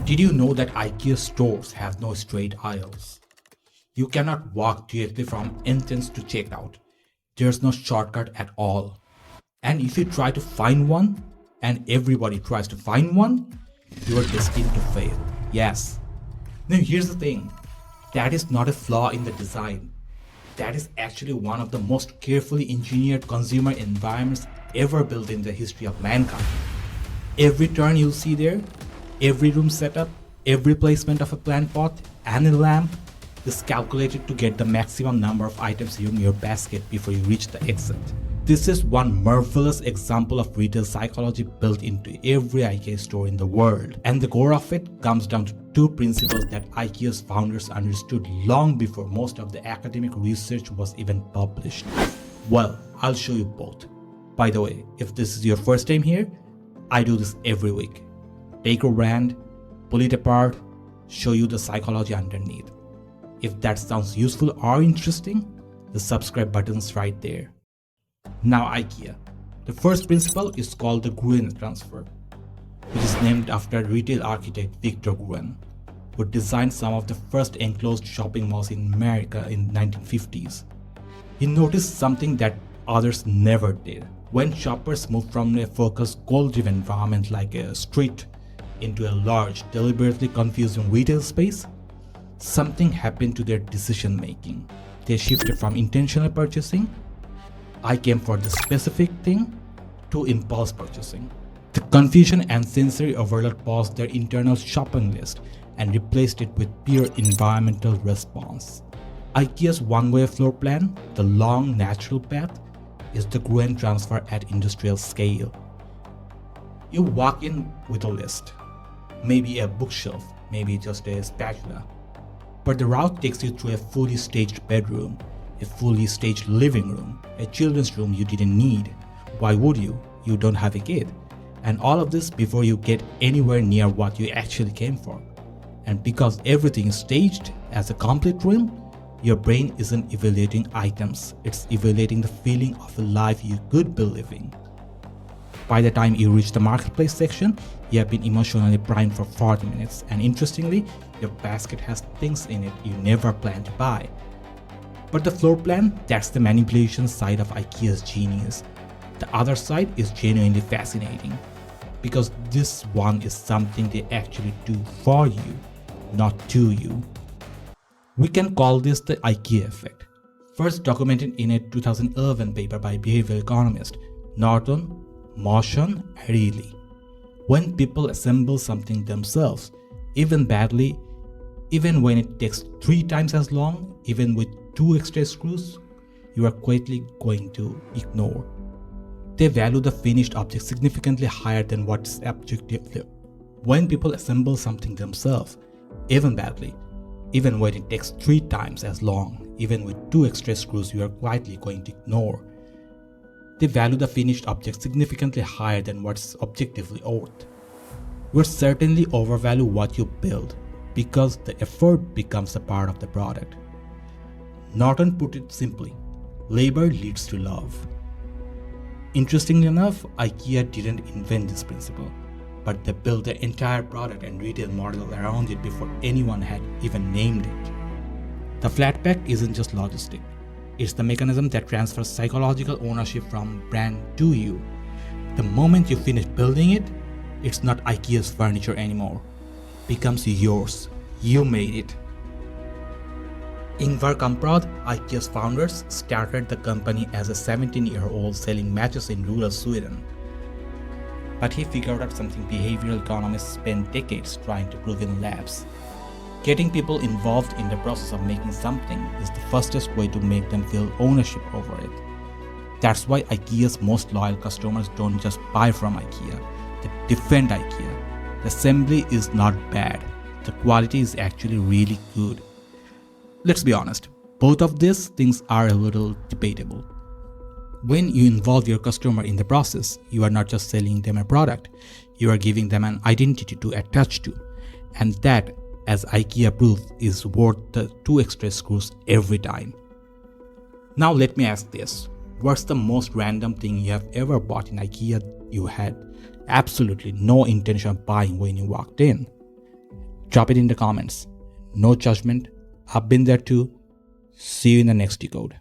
Did you know that IKEA stores have no straight aisles? You cannot walk directly from entrance to checkout. There's no shortcut at all. And if you try to find one, and everybody tries to find one, you are destined to fail. Yes. Now here's the thing. That is not a flaw in the design. That is actually one of the most carefully engineered consumer environments ever built in the history of mankind. Every turn you'll see there, every room setup, every placement of a plant pot and a lamp is calculated to get the maximum number of items in your basket before you reach the exit. This is one marvelous example of retail psychology built into every IKEA store in the world. And the core of it comes down to two principles that IKEA's founders understood long before most of the academic research was even published. Well, I'll show you both. By the way, if this is your first time here, I do this every week. Take a brand, pull it apart, show you the psychology underneath. If that sounds useful or interesting, the subscribe button's right there. Now IKEA. The first principle is called the Gruen Transfer, which is named after retail architect Victor Gruen, who designed some of the first enclosed shopping malls in America in the 1950s. He noticed something that others never did. When shoppers moved from a focused goal-driven environment like a street into a large, deliberately confusing retail space, something happened to their decision making. They shifted from intentional purchasing, I came for the specific thing, to impulse purchasing. The confusion and sensory overload paused their internal shopping list and replaced it with pure environmental response. IKEA's one-way floor plan, the long natural path, is the Gruen Transfer at industrial scale. You walk in with a list, maybe a bookshelf, maybe just a spatula. But the route takes you through a fully staged bedroom, a fully staged living room, a children's room you didn't need. Why would you? You don't have a kid. And all of this before you get anywhere near what you actually came for. And because everything is staged as a complete room, your brain isn't evaluating items, it's evaluating the feeling of a life you could be living. By the time you reach the marketplace section, you have been emotionally primed for 40 minutes, and interestingly, your basket has things in it you never planned to buy. But the floor plan, that's the manipulation side of IKEA's genius. The other side is genuinely fascinating, because this one is something they actually do for you, not to you. We can call this the IKEA effect, first documented in a 2011 paper by BehavioralEconomist Norton, Motion, Reilly. When people assemble something themselves, even badly, even when it takes 3 times as long, even with 2 extra screws, you are quietly going to ignore. They value the finished object significantly higher than what's objectively. When people assemble something themselves, even badly, even when it takes 3 times as long, even with 2 extra screws you are quietly going to ignore, they value the finished object significantly higher than what's objectively worth. You certainly overvalue what you build because the effort becomes a part of the product. Norton put it simply, labor leads to love. Interestingly enough, IKEA didn't invent this principle, but they built the entire product and retail model around it before anyone had even named it. The flat pack isn't just logistic. It's the mechanism that transfers psychological ownership from brand to you. The moment you finish building it, it's not IKEA's furniture anymore. It becomes yours. You made it. Ingvar Kamprad, IKEA's founders, started the company as a 17-year-old selling matches in rural Sweden. But he figured out something behavioral economists spent decades trying to prove in labs. Getting people involved in the process of making something is the fastest way to make them feel ownership over it. That's why IKEA's most loyal customers don't just buy from IKEA, they defend IKEA. The assembly is not bad. The quality is actually really good. Let's be honest, both of these things are a little debatable. When you involve your customer in the process, you are not just selling them a product, you are giving them an identity to attach to. And that, as IKEA proved, is worth the 2 extra screws every time. Now let me ask this. What's the most random thing you have ever bought in IKEA you had absolutely no intention of buying when you walked in? Drop it in the comments. No judgment. I've been there too. See you in the next decode.